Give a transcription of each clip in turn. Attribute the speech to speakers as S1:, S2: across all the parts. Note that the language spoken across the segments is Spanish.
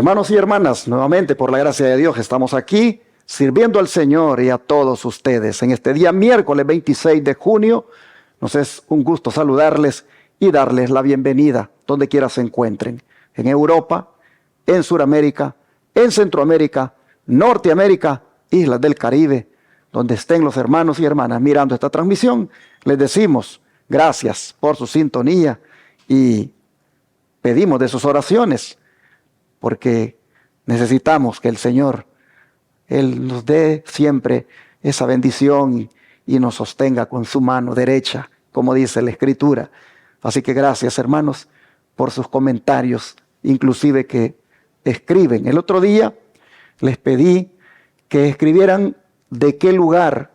S1: Hermanos y hermanas, nuevamente por la gracia de Dios estamos aquí sirviendo al Señor y a todos ustedes. En este día miércoles 26 de junio nos es un gusto saludarles y darles la bienvenida donde quiera se encuentren. En Europa, en Sudamérica, en Centroamérica, Norteamérica, islas del Caribe, donde estén los hermanos y hermanas mirando esta transmisión, les decimos gracias por su sintonía y pedimos de sus oraciones, porque necesitamos que el Señor, Él nos dé siempre esa bendición y nos sostenga con su mano derecha, como dice la Escritura. Así que gracias, hermanos, por sus comentarios, inclusive que escriben. El otro día les pedí que escribieran de qué lugar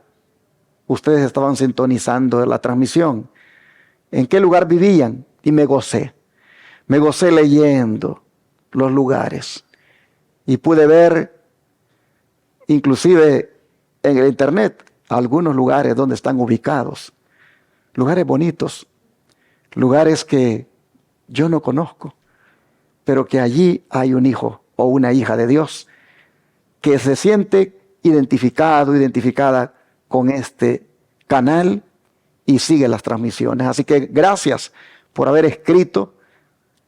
S1: ustedes estaban sintonizando la transmisión, en qué lugar vivían, y me gocé leyendo los lugares y pude ver inclusive en el internet algunos lugares donde están ubicados, lugares bonitos, lugares que yo no conozco, pero que allí hay un hijo o una hija de Dios que se siente identificado, identificada con este canal y sigue las transmisiones. Así que gracias por haber escrito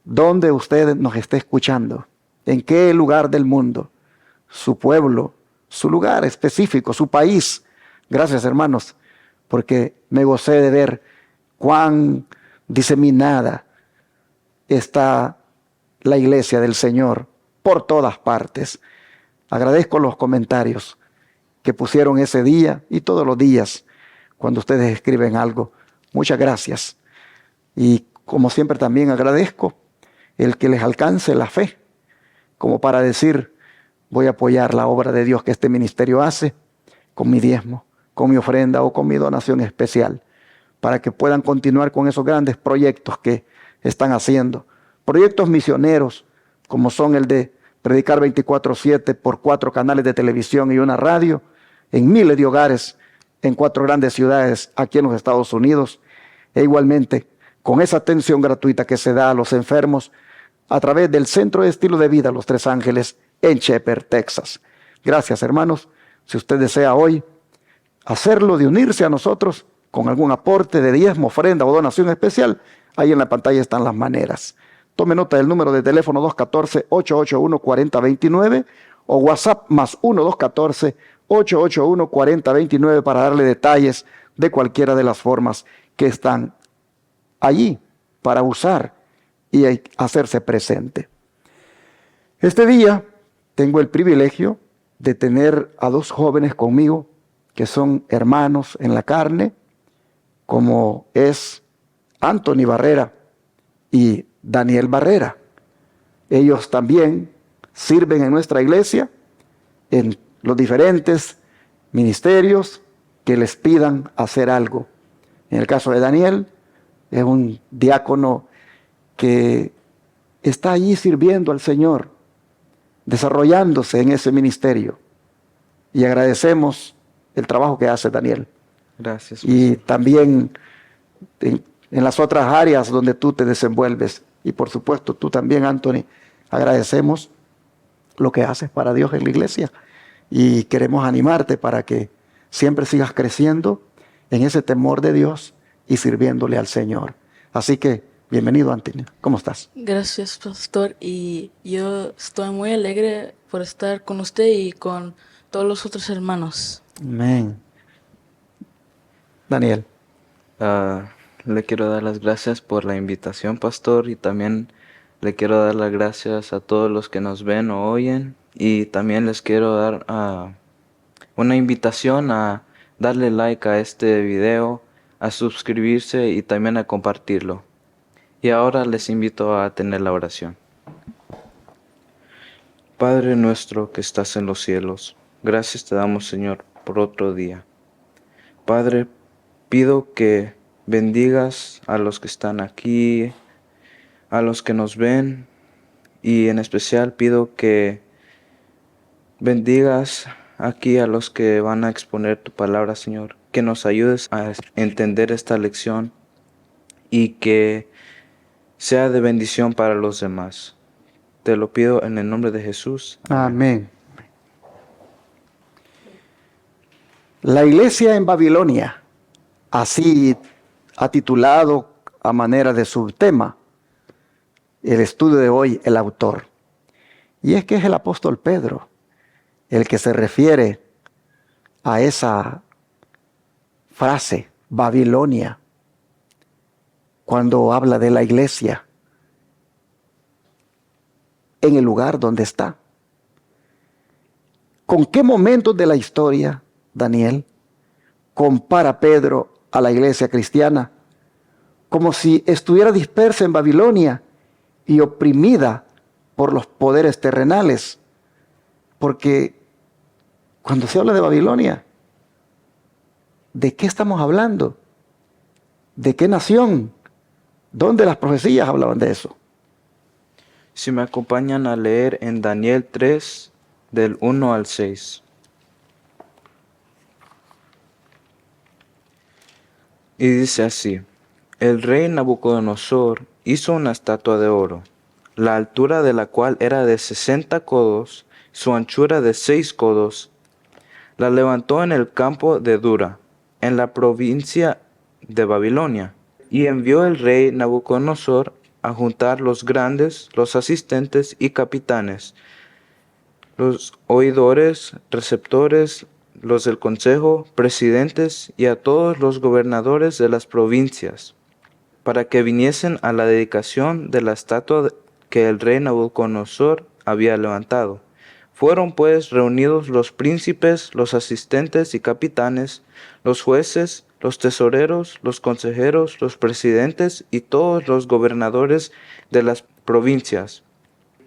S1: donde usted nos esté escuchando, en qué lugar del mundo, su pueblo, su lugar específico, su país. Gracias, hermanos, porque me gocé de ver cuán diseminada está la iglesia del Señor por todas partes. Agradezco los comentarios que pusieron ese día y todos los días cuando ustedes escriben algo. Muchas gracias. Y como siempre también agradezco el que les alcance la fe, como para decir, voy a apoyar la obra de Dios que este ministerio hace con mi diezmo, con mi ofrenda o con mi donación especial, para que puedan continuar con esos grandes proyectos que están haciendo. Proyectos misioneros, como son el de predicar 24/7 por 4 canales de televisión y una radio, en miles de hogares, en 4 grandes ciudades aquí en los Estados Unidos, e igualmente con esa atención gratuita que se da a los enfermos a través del Centro de Estilo de Vida Los Tres Ángeles en Shepherd, Texas. Gracias, hermanos. Si usted desea hoy hacerlo, de unirse a nosotros con algún aporte de diezmo, ofrenda o donación especial, ahí en la pantalla están las maneras. Tome nota del número de teléfono 214-881-4029 o WhatsApp más 1-214-881-4029 para darle detalles de cualquiera de las formas que están allí para usar y hacerse presente. Este día tengo el privilegio de tener a 2 jóvenes conmigo que son hermanos en la carne, como es Anthony Barrera y Daniel Barrera. Ellos también sirven en nuestra iglesia en los diferentes ministerios que les pidan hacer algo. En el caso de Daniel, es un diácono que está allí sirviendo al Señor, desarrollándose en ese ministerio. Y agradecemos el trabajo que hace Daniel.
S2: Gracias.
S1: Y también en las otras áreas donde tú te desenvuelves. Y por supuesto, tú también, Anthony, agradecemos lo que haces para Dios en la iglesia. Y queremos animarte para que siempre sigas creciendo en ese temor de Dios y sirviéndole al Señor. Así que, bienvenido, Anthony. ¿Cómo estás?
S3: Gracias, pastor. Y yo estoy muy alegre por estar con usted y con todos los otros hermanos.
S1: Amén. Daniel.
S2: Le quiero dar las gracias por la invitación, pastor, y también le quiero dar las gracias a todos los que nos ven o oyen, y también les quiero dar una invitación a darle like a este video, a suscribirse y también a compartirlo. Y ahora les invito a tener la oración. Padre nuestro que estás en los cielos, gracias te damos, Señor, por otro día. Padre, pido que bendigas a los que están aquí, a los que nos ven, y en especial pido que bendigas aquí a los que van a exponer tu palabra, Señor, que nos ayudes a entender esta lección y que sea de bendición para los demás. Te lo pido en el nombre de Jesús.
S1: Amén. La iglesia en Babilonia, así ha titulado a manera de subtema el estudio de hoy el autor. Y es que es el apóstol Pedro el que se refiere a esa frase, Babilonia, cuando habla de la iglesia en el lugar donde está. ¿Con qué momentos de la historia, Daniel, compara Pedro a la iglesia cristiana? Como si estuviera dispersa en Babilonia y oprimida por los poderes terrenales. Porque cuando se habla de Babilonia, ¿de qué estamos hablando? ¿De qué nación? ¿Dónde las profecías hablaban de eso?
S2: Si me acompañan a leer en Daniel 3, del 1 al 6. Y dice así: el rey Nabucodonosor hizo una estatua de oro, la altura de la cual era de 60 codos, su anchura de 6 codos. La levantó en el campo de Dura, en la provincia de Babilonia, y envió el rey Nabucodonosor a juntar los grandes, los asistentes y capitanes, los oidores, receptores, los del consejo, presidentes y a todos los gobernadores de las provincias, para que viniesen a la dedicación de la estatua que el rey Nabucodonosor había levantado. Fueron pues reunidos los príncipes, los asistentes y capitanes, los jueces, los tesoreros, los consejeros, los presidentes y todos los gobernadores de las provincias,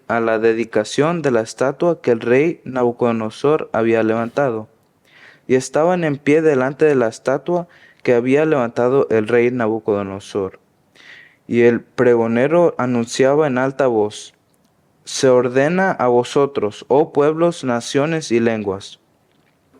S2: a la dedicación de la estatua que el rey Nabucodonosor había levantado. Y estaban en pie delante de la estatua que había levantado el rey Nabucodonosor. Y el pregonero anunciaba en alta voz: se ordena a vosotros, oh pueblos, naciones y lenguas,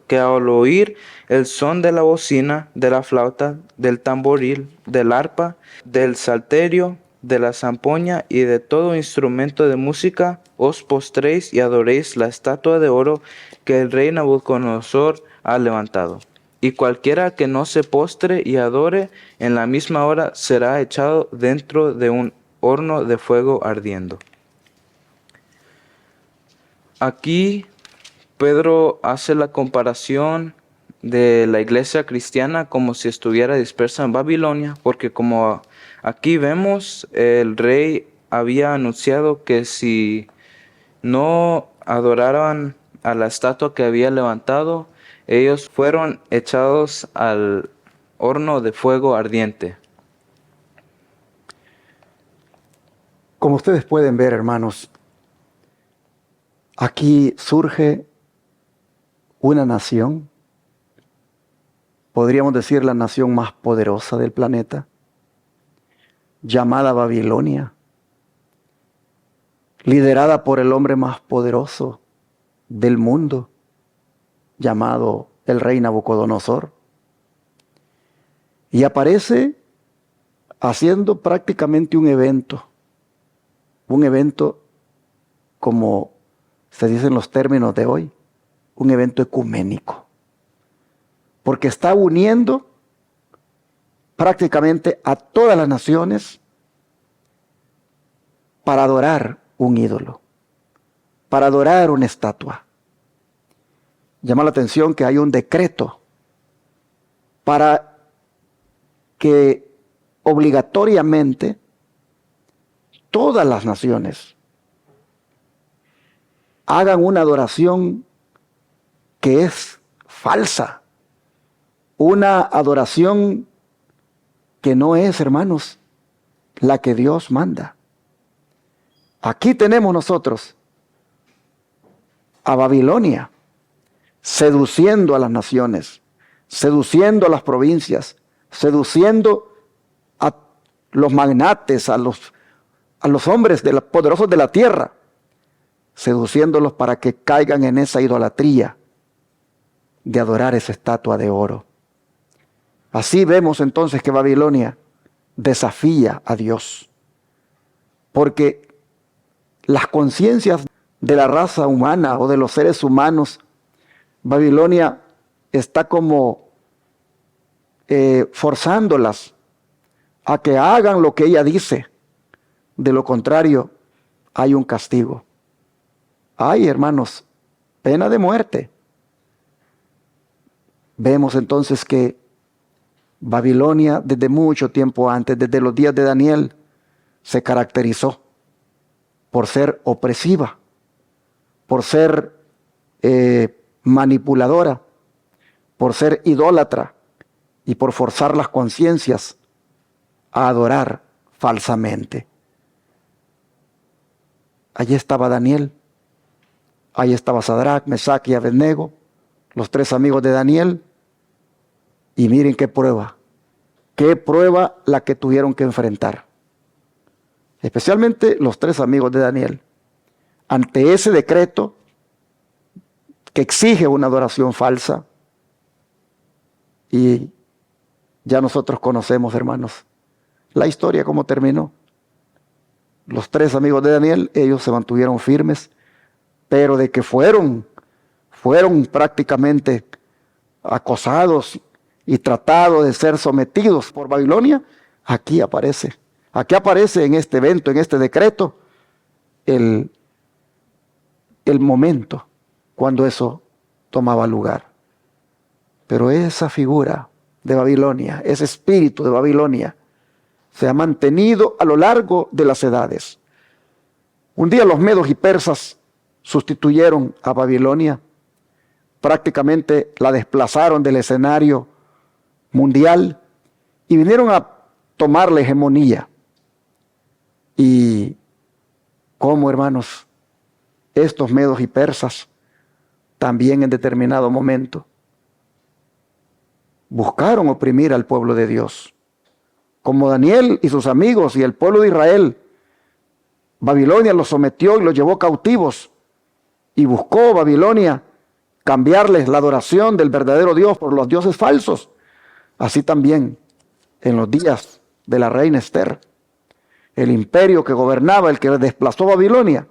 S2: que al oír el son de la bocina, de la flauta, del tamboril, del arpa, del salterio, de la zampoña y de todo instrumento de música, os postréis y adoréis la estatua de oro que el rey Nabucodonosor ha levantado. Y cualquiera que no se postre y adore en la misma hora será echado dentro de un horno de fuego ardiendo. Aquí Pedro hace la comparación de la iglesia cristiana como si estuviera dispersa en Babilonia, porque como aquí vemos, el rey había anunciado que si no adoraran a la estatua que había levantado, ellos fueron echados al horno de fuego ardiente.
S1: Como ustedes pueden ver, hermanos, aquí surge una nación, podríamos decir la nación más poderosa del planeta, llamada Babilonia, liderada por el hombre más poderoso del mundo, llamado el rey Nabucodonosor. Y aparece haciendo prácticamente un evento como se dice en los términos de hoy, un evento ecuménico, porque está uniendo prácticamente a todas las naciones para adorar un ídolo, para adorar una estatua. Llama la atención que hay un decreto para que obligatoriamente todas las naciones hagan una adoración que es falsa, una adoración que no es, hermanos, la que Dios manda. Aquí tenemos nosotros a Babilonia seduciendo a las naciones, seduciendo a las provincias, seduciendo a los magnates, a los hombres poderosos de la tierra, seduciéndolos para que caigan en esa idolatría de adorar esa estatua de oro. Así vemos entonces que Babilonia desafía a Dios, porque las conciencias de la raza humana o de los seres humanos. Babilonia está como forzándolas a que hagan lo que ella dice. De lo contrario, hay un castigo. Hay, hermanos, pena de muerte. Vemos entonces que Babilonia, desde mucho tiempo antes, desde los días de Daniel, se caracterizó por ser opresiva, por ser manipuladora, por ser idólatra y por forzar las conciencias a adorar falsamente. Allí estaba Daniel, ahí estaba Sadrach, Mesach y Abednego, los tres amigos de Daniel, y miren qué prueba la que tuvieron que enfrentar. Especialmente los tres amigos de Daniel, ante ese decreto que exige una adoración falsa. Y ya nosotros conocemos, hermanos, la historia cómo terminó. Los tres amigos de Daniel, ellos se mantuvieron firmes, pero de que fueron prácticamente acosados y tratados de ser sometidos por Babilonia, aquí aparece en este evento, en este decreto, el momento cuando eso tomaba lugar. Pero esa figura de Babilonia, ese espíritu de Babilonia, se ha mantenido a lo largo de las edades. Un día los medos y persas sustituyeron a Babilonia, prácticamente la desplazaron del escenario mundial y vinieron a tomar la hegemonía. Y cómo, hermanos, estos medos y persas también en determinado momento buscaron oprimir al pueblo de Dios. Como Daniel y sus amigos y el pueblo de Israel, Babilonia los sometió y los llevó cautivos, y buscó Babilonia cambiarles la adoración del verdadero Dios por los dioses falsos. Así también en los días de la reina Esther, el imperio que gobernaba, el que desplazó Babilonia,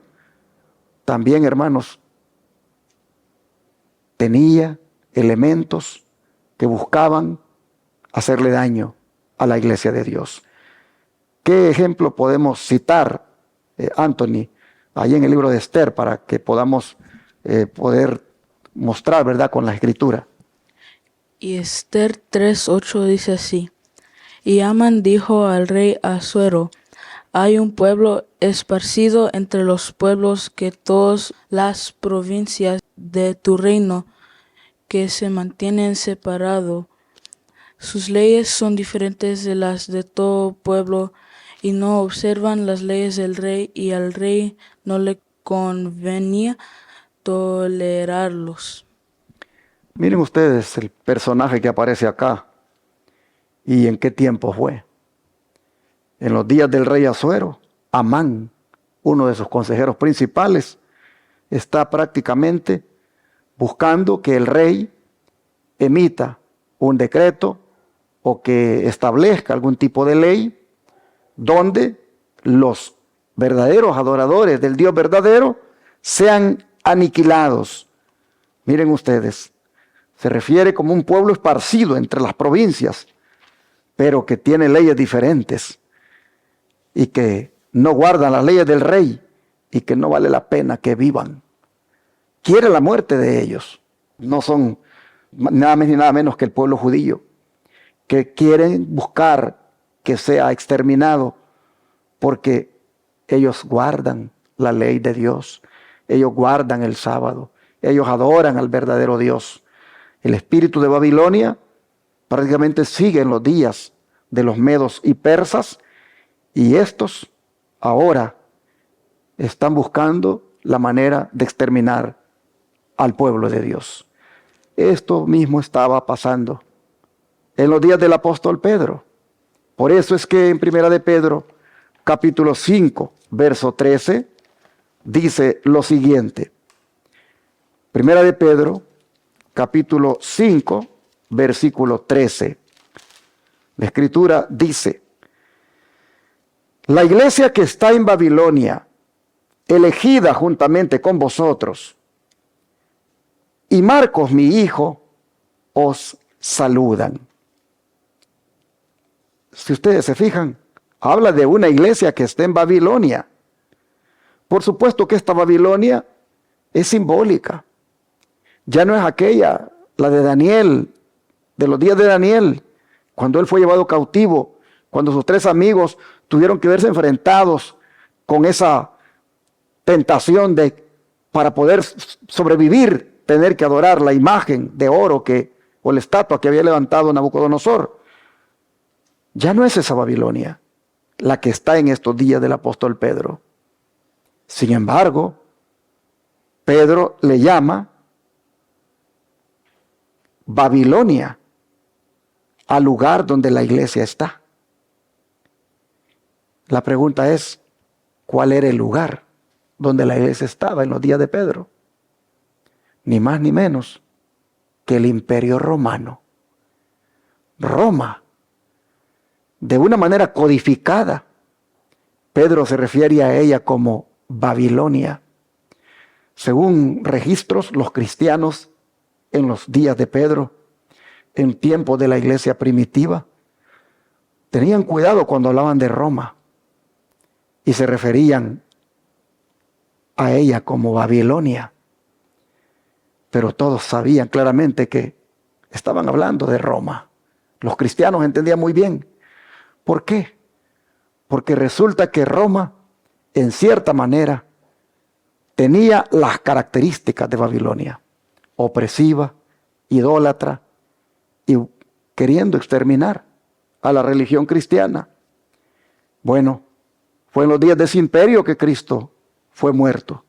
S1: también, hermanos, tenía elementos que buscaban hacerle daño a la iglesia de Dios. ¿Qué ejemplo podemos citar, Anthony, ahí en el libro de Esther, para que podamos poder mostrar, verdad, con la escritura?
S3: Y Esther 3:8 dice así: Y Amán dijo al rey Asuero: hay un pueblo esparcido entre los pueblos que todas las provincias de tu reino, que se mantienen separados. Sus leyes son diferentes de las de todo pueblo, y no observan las leyes del rey, y al rey no le convenía tolerarlos.
S1: Miren ustedes el personaje que aparece acá y en qué tiempo fue. En los días del rey Asuero, Amán, uno de sus consejeros principales, está prácticamente buscando que el rey emita un decreto o que establezca algún tipo de ley donde los verdaderos adoradores del Dios verdadero sean aniquilados. Miren ustedes, se refiere como un pueblo esparcido entre las provincias, pero que tiene leyes diferentes y que no guardan las leyes del rey y que no vale la pena que vivan. Quiere la muerte de ellos. No son nada más ni nada menos que el pueblo judío, que quieren buscar que sea exterminado porque ellos guardan la ley de Dios, ellos guardan el sábado, ellos adoran al verdadero Dios. El espíritu de Babilonia prácticamente sigue en los días de los medos y persas, y estos ahora están buscando la manera de exterminar al pueblo de Dios. Esto mismo estaba pasando en los días del apóstol Pedro. Por eso es que en Primera de Pedro, capítulo 5, verso 13, dice lo siguiente. Primera de Pedro, capítulo 5, versículo 13. La Escritura dice: la iglesia que está en Babilonia elegida juntamente con vosotros, y Marcos, mi hijo, os saludan. Si ustedes se fijan, habla de una iglesia que está en Babilonia. Por supuesto que esta Babilonia es simbólica. Ya no es aquella, la de Daniel, de los días de Daniel, cuando él fue llevado cautivo, cuando sus 3 amigos tuvieron que verse enfrentados con esa tentación de, para poder sobrevivir, tener que adorar la imagen de oro o la estatua que había levantado Nabucodonosor. Ya no es esa Babilonia la que está en estos días del apóstol Pedro. Sin embargo, Pedro le llama Babilonia al lugar donde la iglesia está. La pregunta es, ¿cuál era el lugar donde la iglesia estaba en los días de Pedro? Ni más ni menos que el Imperio Romano. Roma, de una manera codificada, Pedro se refiere a ella como Babilonia. Según registros, los cristianos en los días de Pedro, en tiempos de la iglesia primitiva, tenían cuidado cuando hablaban de Roma y se referían a ella como Babilonia. Pero todos sabían claramente que estaban hablando de Roma. Los cristianos entendían muy bien. ¿Por qué? Porque resulta que Roma, en cierta manera, tenía las características de Babilonia: opresiva, idólatra y queriendo exterminar a la religión cristiana. Bueno, fue en los días de ese imperio que Cristo fue muerto.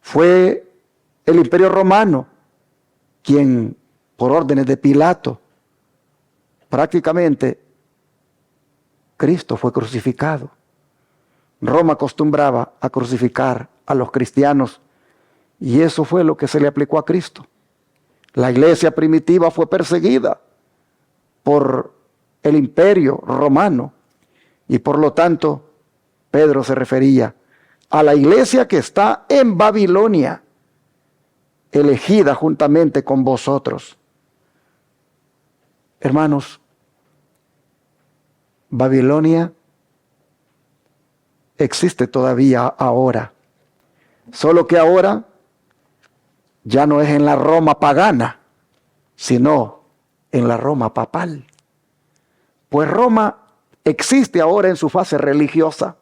S1: Fue el Imperio Romano quien, por órdenes de Pilato, prácticamente Cristo fue crucificado. Roma acostumbraba a crucificar a los cristianos y eso fue lo que se le aplicó a Cristo. La iglesia primitiva fue perseguida por el Imperio Romano y por lo tanto Pedro se refería a la iglesia que está en Babilonia, elegida juntamente con vosotros. Hermanos, Babilonia existe todavía ahora, solo que ahora ya no es en la Roma pagana, sino en la Roma papal. Pues Roma existe ahora en su fase religiosa.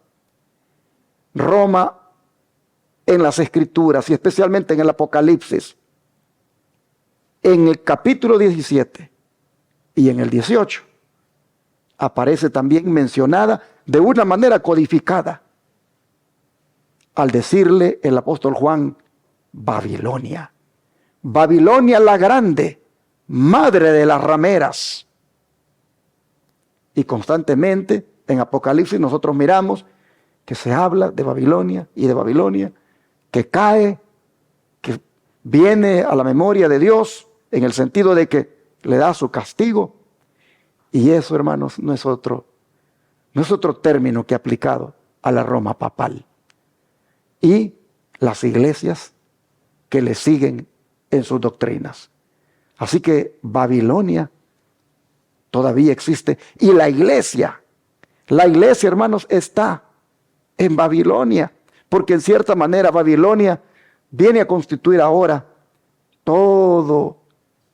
S1: Roma en las Escrituras y especialmente en el Apocalipsis, en el capítulo 17 y en el 18, aparece también mencionada de una manera codificada, al decirle el apóstol Juan, Babilonia. Babilonia la grande, madre de las rameras. Y constantemente en Apocalipsis nosotros miramos que se habla de Babilonia y de Babilonia, que cae, que viene a la memoria de Dios en el sentido de que le da su castigo. Y eso, hermanos, no es otro término que aplicado a la Roma papal y las iglesias que le siguen en sus doctrinas. Así que Babilonia todavía existe y la iglesia, hermanos, está en Babilonia, porque en cierta manera Babilonia viene a constituir ahora todo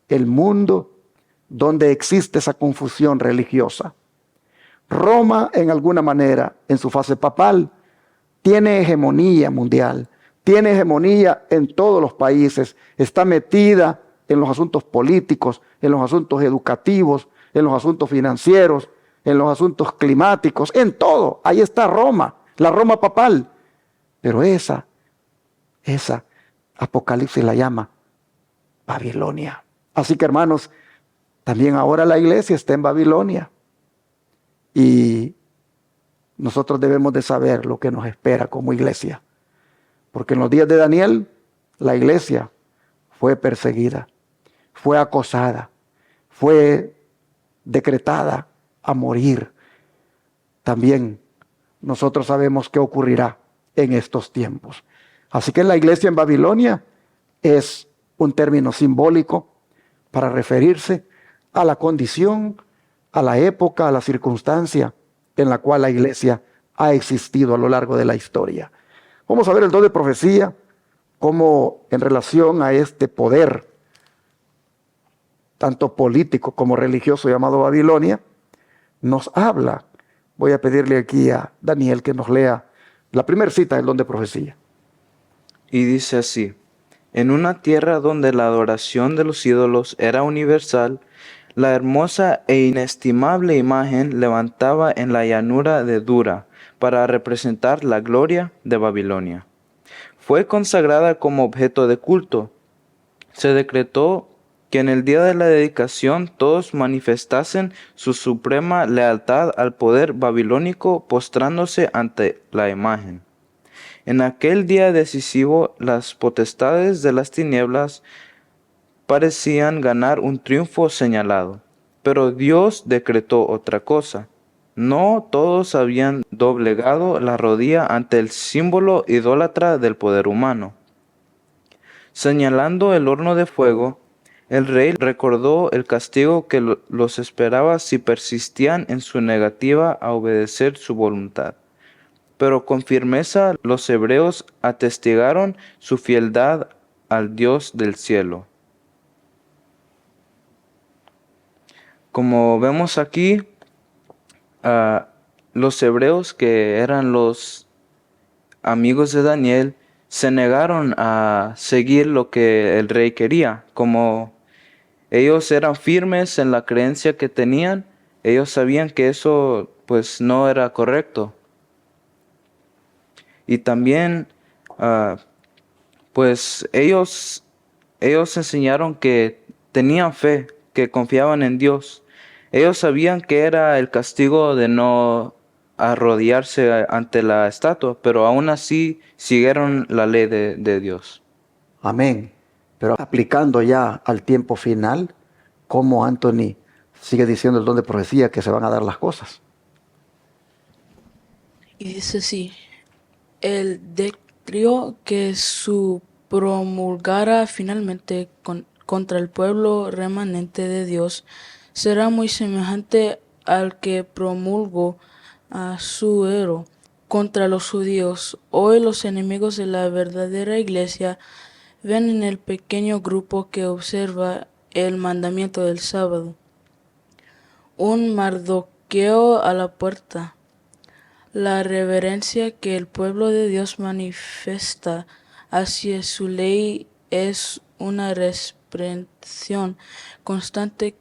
S1: el mundo donde existe esa confusión religiosa. Roma, en alguna manera, en su fase papal, tiene hegemonía mundial, tiene hegemonía en todos los países, está metida en los asuntos políticos, en los asuntos educativos, en los asuntos financieros, en los asuntos climáticos, en todo. Ahí está Roma, la Roma papal. Pero esa Apocalipsis la llama Babilonia. Así que, hermanos, también ahora la iglesia está en Babilonia. Y nosotros debemos de saber lo que nos espera como iglesia. Porque en los días de Daniel, la iglesia fue perseguida, fue acosada, fue decretada a morir. También nosotros sabemos qué ocurrirá en estos tiempos. Así que la iglesia en Babilonia es un término simbólico para referirse a la condición, a la época, a la circunstancia en la cual la iglesia ha existido a lo largo de la historia. Vamos a ver el don de profecía como en relación a este poder, tanto político como religioso llamado Babilonia, nos habla. Voy a pedirle aquí a Daniel que nos lea la primera cita del don de profecía.
S2: Y dice así: en una tierra donde la adoración de los ídolos era universal, la hermosa e inestimable imagen levantaba en la llanura de Dura para representar la gloria de Babilonia. Fue consagrada como objeto de culto. Se decretó que en el día de la dedicación todos manifestasen su suprema lealtad al poder babilónico postrándose ante la imagen. En aquel día decisivo, las potestades de las tinieblas parecían ganar un triunfo señalado. Pero Dios decretó otra cosa. No todos habían doblegado la rodilla ante el símbolo idólatra del poder humano. Señalando el horno de fuego, el rey recordó el castigo que los esperaba si persistían en su negativa a obedecer su voluntad. Pero con firmeza los hebreos atestigaron su fieldad al Dios del cielo. Como vemos aquí, los hebreos, que eran los amigos de Daniel, se negaron a seguir lo que el rey quería. Como ellos eran firmes en la creencia que tenían, ellos sabían que eso pues no era correcto. Y también pues ellos enseñaron que tenían fe, que confiaban en Dios. Ellos sabían que era el castigo de no arrodillarse ante la estatua, pero aún así siguieron la ley de Dios.
S1: Amén. Pero aplicando ya al tiempo final, como Anthony sigue diciendo el don de profecía que se van a dar las cosas.
S3: Y dice así: el decreto que su promulgara finalmente contra el pueblo remanente de Dios será muy semejante al que promulgó Asuero contra los judíos. Hoy los enemigos de la verdadera iglesia ven en el pequeño grupo que observa el mandamiento del sábado un Mardoqueo a la puerta. La reverencia que el pueblo de Dios manifiesta hacia su ley es una reprensión constante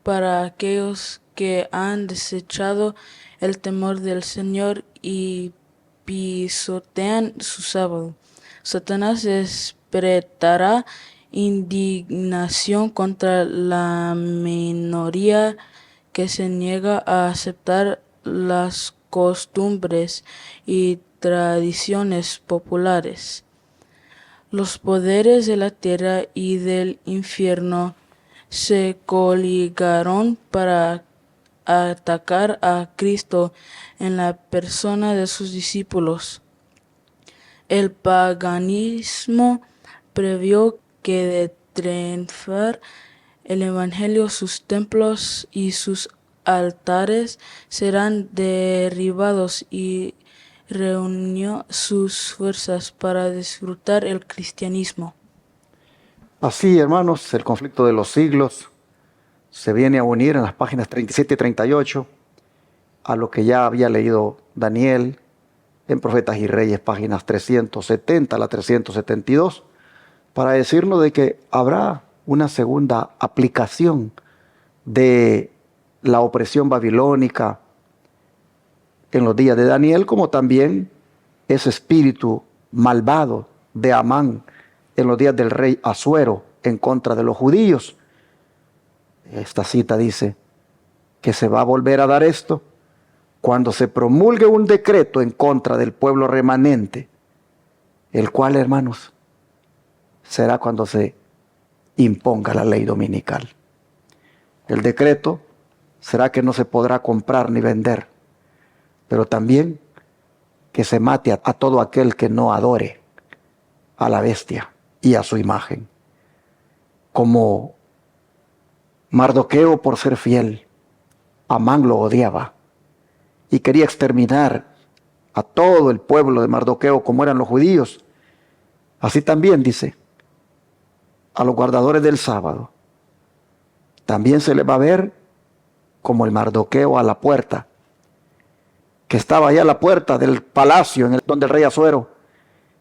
S3: para aquellos que han desechado el temor del Señor y pisotean su sábado. Satanás despertará indignación contra la minoría que se niega a aceptar las costumbres y tradiciones populares. Los poderes de la tierra y del infierno se coligaron para atacar a Cristo en la persona de sus discípulos. El paganismo previó que de triunfar el Evangelio, sus templos y sus altares serán derribados, y reunió sus fuerzas para disfrutar el cristianismo.
S1: Así, hermanos, el conflicto de los siglos se viene a unir en las páginas 37 y 38 a lo que ya había leído Daniel en Profetas y Reyes, páginas 370 a la 372, para decirnos de que habrá una segunda aplicación de la opresión babilónica en los días de Daniel, como también ese espíritu malvado de Amán en los días del rey Asuero en contra de los judíos. Esta cita dice que se va a volver a dar esto cuando se promulgue un decreto en contra del pueblo remanente, el cual, hermanos, será cuando se imponga la ley dominical. El decreto será que no se podrá comprar ni vender, pero también que se mate a todo aquel que no adore a la bestia y a su imagen. Como Mardoqueo, por ser fiel, Amán lo odiaba y quería exterminar a todo el pueblo de Mardoqueo como eran los judíos. Así también, dice, a los guardadores del sábado también se les va a ver como el Mardoqueo a la puerta, que estaba allá a la puerta del palacio donde el rey Asuero,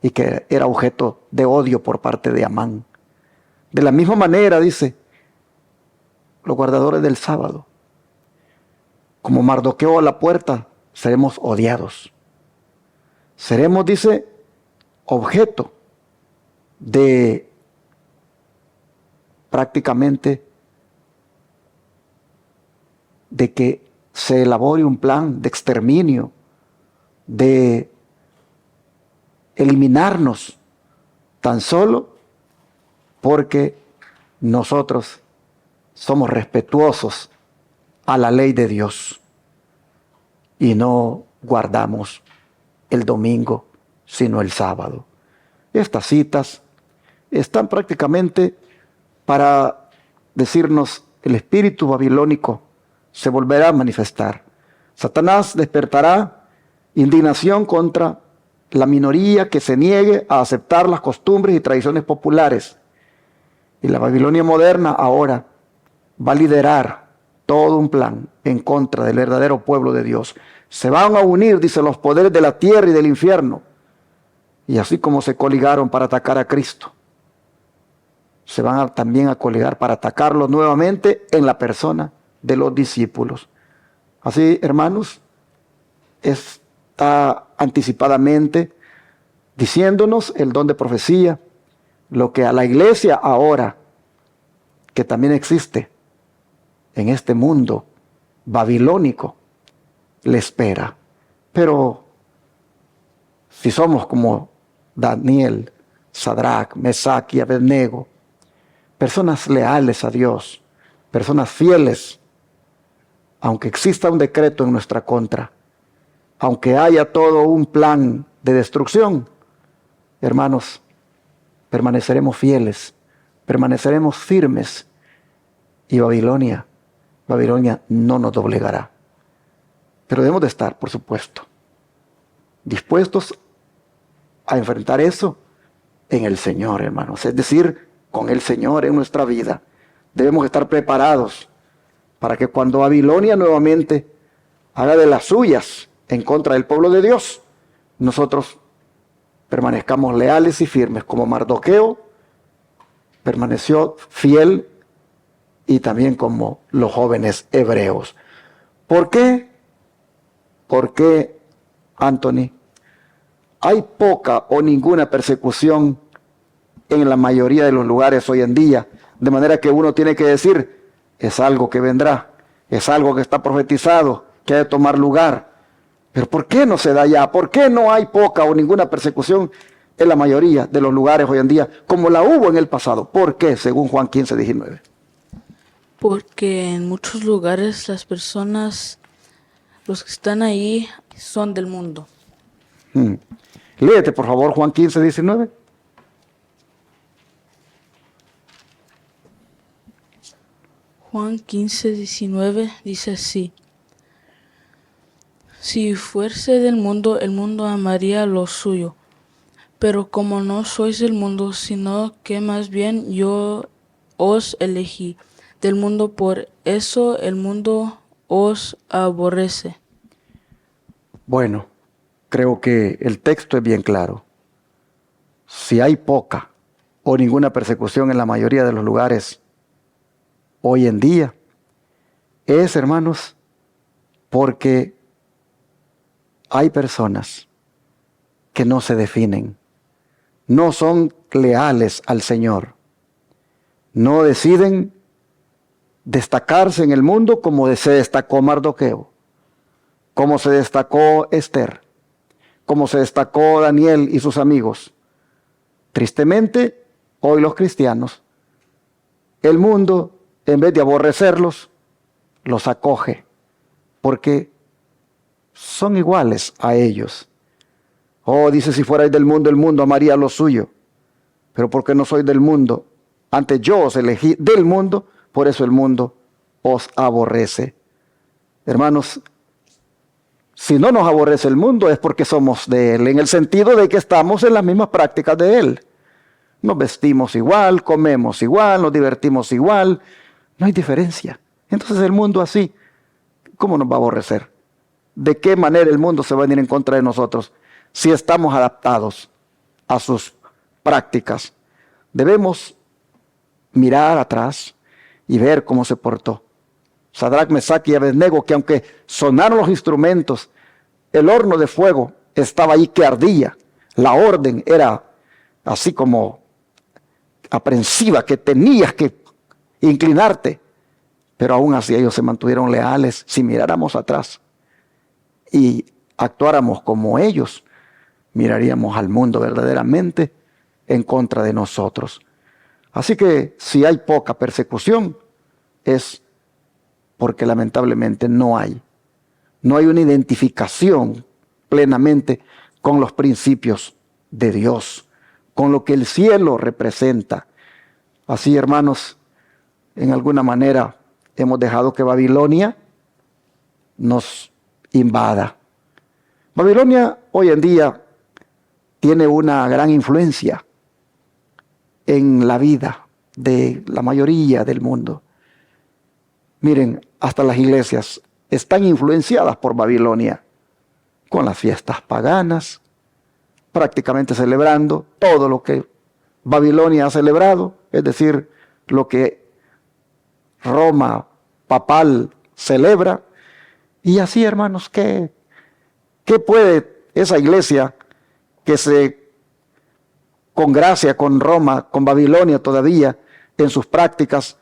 S1: y que era objeto de odio por parte de Amán. De la misma manera, dice, los guardadores del sábado, como Mardoqueo a la puerta, seremos odiados. Seremos, dice, objeto de prácticamente de que se elabore un plan de exterminio, de eliminarnos, tan solo porque nosotros somos respetuosos a la ley de Dios y no guardamos el domingo, sino el sábado. Estas citas están prácticamente para decirnos: el espíritu babilónico se volverá a manifestar. Satanás despertará indignación contra la minoría que se niegue a aceptar las costumbres y tradiciones populares. Y la Babilonia moderna ahora va a liderar todo un plan en contra del verdadero pueblo de Dios. Se van a unir, dice, los poderes de la tierra y del infierno. Y así como se coligaron para atacar a Cristo, se van también a coligar para atacarlo nuevamente en la persona de los discípulos. Así, hermanos, está anticipadamente diciéndonos el don de profecía, lo que a la iglesia ahora, que también existe en este mundo babilónico, le espera. Pero si somos como Daniel, Sadrach, Mesach y Abednego, personas leales a Dios, personas fieles, aunque exista un decreto en nuestra contra, aunque haya todo un plan de destrucción, hermanos, permaneceremos fieles, permaneceremos firmes, y Babilonia no nos doblegará. Pero debemos de estar, por supuesto, dispuestos a enfrentar eso en el Señor, hermanos. Es decir, con el Señor en nuestra vida. Debemos estar preparados para que cuando Babilonia nuevamente haga de las suyas en contra del pueblo de Dios, nosotros permanezcamos leales y firmes, como Mardoqueo permaneció fiel, y también como los jóvenes hebreos. ¿Por qué? Porque, Anthony, hay poca o ninguna persecución en la mayoría de los lugares hoy en día, de manera que uno tiene que decir: es algo que vendrá, es algo que está profetizado, que ha de tomar lugar. Pero ¿por qué no se da ya? ¿Por qué no hay poca o ninguna persecución en la mayoría de los lugares hoy en día, como la hubo en el pasado? ¿Por qué? Según Juan 15:19.
S3: Porque en muchos lugares las personas, los que están ahí, son del mundo.
S1: Léete, por favor, Juan 15:19.
S3: Juan 15:19 dice así: si fuese del mundo, el mundo amaría lo suyo. Pero como no sois del mundo, sino que más bien yo os elegí del mundo, por eso el mundo os aborrece.
S1: Bueno, creo que el texto es bien claro. Si hay poca o ninguna persecución en la mayoría de los lugares hoy en día, es, hermanos, porque hay personas que no se definen, no son leales al Señor, no deciden destacarse en el mundo como se destacó Mardoqueo, como se destacó Esther, como se destacó Daniel y sus amigos. Tristemente, hoy los cristianos, el mundo, en vez de aborrecerlos, los acoge, porque son iguales a ellos. Oh, dice, si fuerais del mundo, el mundo amaría lo suyo. Pero porque no soy del mundo, antes yo os elegí del mundo, por eso el mundo os aborrece. Hermanos, si no nos aborrece el mundo es porque somos de Él, en el sentido de que estamos en las mismas prácticas de Él. Nos vestimos igual, comemos igual, nos divertimos igual, no hay diferencia. Entonces el mundo así, ¿cómo nos va a aborrecer? ¿De qué manera el mundo se va a venir en contra de nosotros si estamos adaptados a sus prácticas? Debemos mirar atrás y ver cómo se portó Sadrac, Mesac y Abednego, que aunque sonaron los instrumentos, el horno de fuego estaba ahí que ardía. La orden era así como aprensiva, que tenías que inclinarte. Pero aún así ellos se mantuvieron leales. Si miráramos atrás y actuáramos como ellos, miraríamos al mundo verdaderamente en contra de nosotros. Así que si hay poca persecución, es porque lamentablemente no hay una identificación plenamente con los principios de Dios, con lo que el cielo representa. Así, hermanos, en alguna manera hemos dejado que Babilonia nos invada. Babilonia hoy en día tiene una gran influencia en la vida de la mayoría del mundo. Miren, hasta las iglesias están influenciadas por Babilonia, con las fiestas paganas, prácticamente celebrando todo lo que Babilonia ha celebrado, es decir, lo que Roma papal celebra. Y así, hermanos, ¿qué puede esa iglesia que se congracia con Roma, con Babilonia todavía en sus prácticas?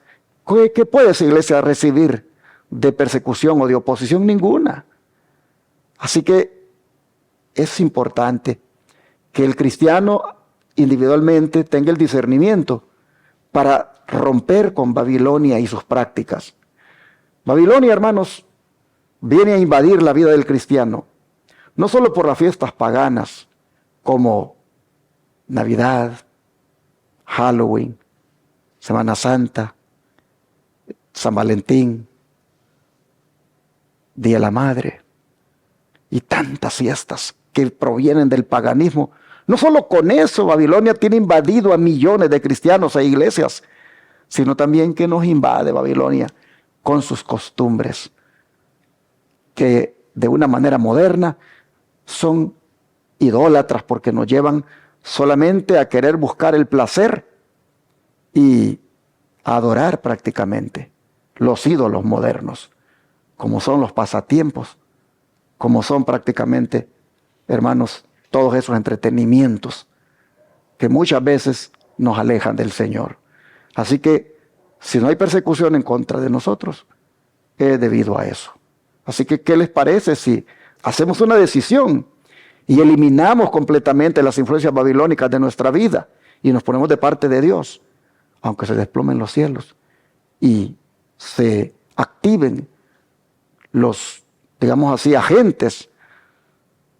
S1: ¿Qué puede esa iglesia recibir de persecución o de oposición? Ninguna. Así que es importante que el cristiano individualmente tenga el discernimiento para romper con Babilonia y sus prácticas. Babilonia, hermanos, viene a invadir la vida del cristiano, no solo por las fiestas paganas como Navidad, Halloween, Semana Santa, San Valentín, Día de la Madre y tantas fiestas que provienen del paganismo. No solo con eso, Babilonia tiene invadido a millones de cristianos e iglesias, sino también que nos invade Babilonia con sus costumbres, que de una manera moderna son idólatras porque nos llevan solamente a querer buscar el placer y a adorar prácticamente los ídolos modernos, como son los pasatiempos, como son prácticamente, hermanos, todos esos entretenimientos que muchas veces nos alejan del Señor. Así que si no hay persecución en contra de nosotros, es debido a eso. Así que, ¿qué les parece si hacemos una decisión y eliminamos completamente las influencias babilónicas de nuestra vida y nos ponemos de parte de Dios, aunque se desplomen los cielos y se activen los, digamos así, agentes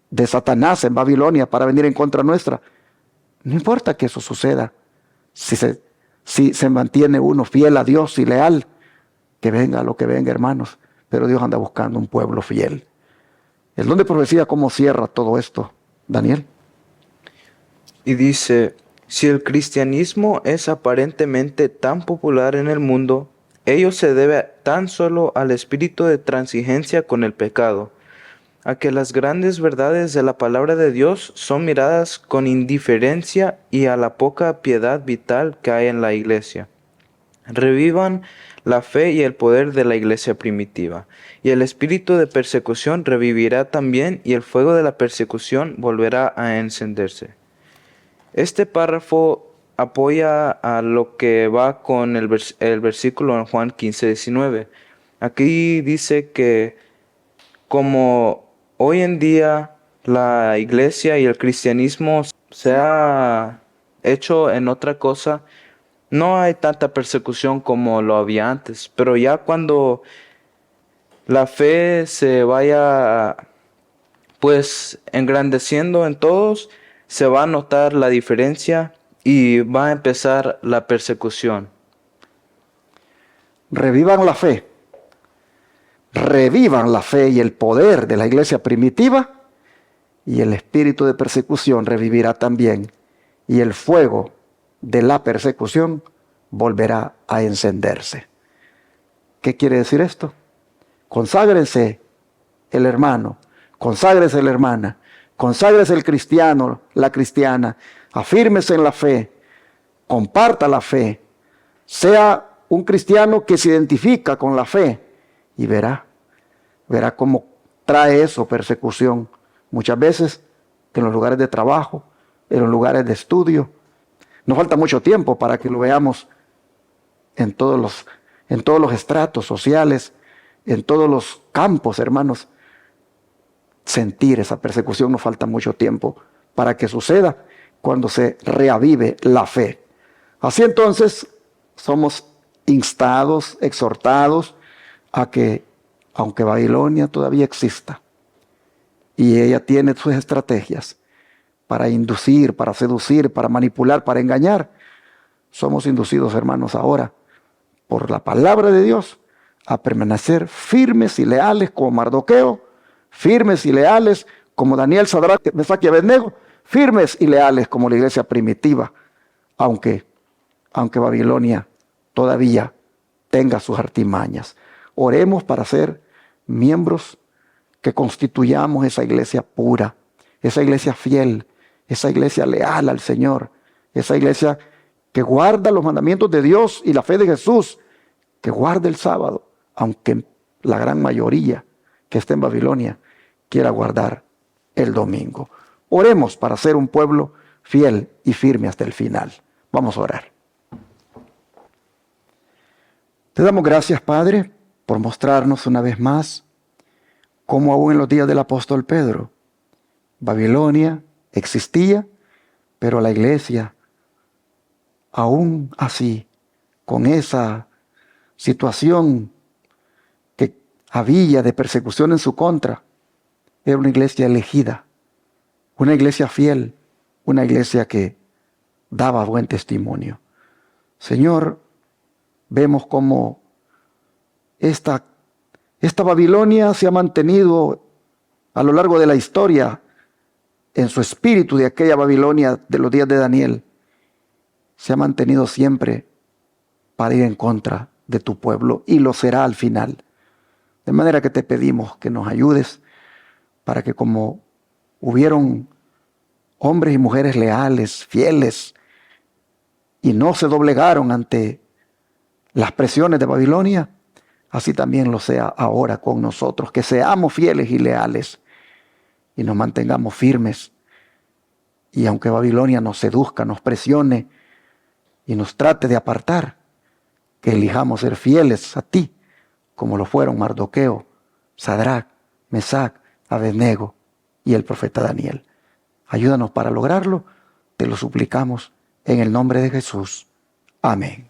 S1: de Satanás en Babilonia para venir en contra nuestra? No importa que eso suceda, si se mantiene uno fiel a Dios y leal, que venga lo que venga, hermanos, pero Dios anda buscando un pueblo fiel. El don de profecía, ¿cómo cierra todo esto, Daniel?
S2: Y dice, si el cristianismo es aparentemente tan popular en el mundo, ello se debe tan solo al espíritu de transigencia con el pecado, a que las grandes verdades de la palabra de Dios son miradas con indiferencia y a la poca piedad vital que hay en la iglesia. Revivan la fe y el poder de la iglesia primitiva, y el espíritu de persecución revivirá también, y el fuego de la persecución volverá a encenderse. Este párrafo apoya a lo que va con el versículo en Juan 15:19. Aquí dice que como hoy en día la iglesia y el cristianismo se ha hecho en otra cosa, no hay tanta persecución como lo había antes, pero ya cuando la fe se vaya pues engrandeciendo en todos, se va a notar la diferencia y va a empezar la persecución.
S1: Revivan la fe. Revivan la fe y el poder de la iglesia primitiva, y el espíritu de persecución revivirá también, y el fuego de la persecución volverá a encenderse. ¿Qué quiere decir esto? Conságrense el hermano, conságrese la hermana, conságrese el cristiano, la cristiana, afírmese en la fe, comparta la fe, sea un cristiano que se identifica con la fe, y verá cómo trae eso persecución. Muchas veces en los lugares de trabajo, en los lugares de estudio. No falta mucho tiempo para que lo veamos en todos los estratos sociales, en todos los campos, hermanos. Sentir esa persecución, no falta mucho tiempo para que suceda cuando se reavive la fe. Así entonces somos instados, exhortados a que, aunque Babilonia todavía exista, y ella tiene sus estrategias para inducir, para seducir, para manipular, para engañar, somos inducidos, hermanos, ahora por la palabra de Dios a permanecer firmes y leales como Mardoqueo, firmes y leales como Daniel, Sadrach, Mesach y Abednego, firmes y leales como la iglesia primitiva, aunque Babilonia todavía tenga sus artimañas. Oremos para ser miembros que constituyamos esa iglesia pura, esa iglesia fiel, esa iglesia leal al Señor, esa iglesia que guarda los mandamientos de Dios y la fe de Jesús, que guarda el sábado, aunque la gran mayoría que está en Babilonia quiera guardar el domingo. Oremos para ser un pueblo fiel y firme hasta el final. Vamos a orar. Te damos gracias, Padre, por mostrarnos una vez más cómo aún en los días del apóstol Pedro, Babilonia existía, pero la iglesia, aún así, con esa situación que había de persecución en su contra, era una iglesia elegida, una iglesia fiel, una iglesia que daba buen testimonio. Señor, vemos cómo esta Babilonia se ha mantenido a lo largo de la historia en su espíritu de aquella Babilonia de los días de Daniel. Se ha mantenido siempre para ir en contra de tu pueblo, y lo será al final. De manera que te pedimos que nos ayudes para que, como hubieron hombres y mujeres leales, fieles, y no se doblegaron ante las presiones de Babilonia, así también lo sea ahora con nosotros, que seamos fieles y leales y nos mantengamos firmes. Y aunque Babilonia nos seduzca, nos presione y nos trate de apartar, que elijamos ser fieles a ti, como lo fueron Mardoqueo, Sadrach, Mesach, Abednego y el profeta Daniel. Ayúdanos para lograrlo, te lo suplicamos en el nombre de Jesús. Amén.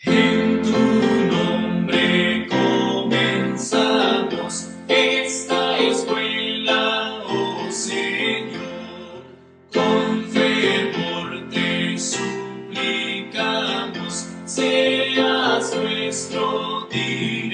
S4: En tu nombre comenzamos esta escuela, oh Señor. Con fervor te suplicamos, seas nuestro Dios.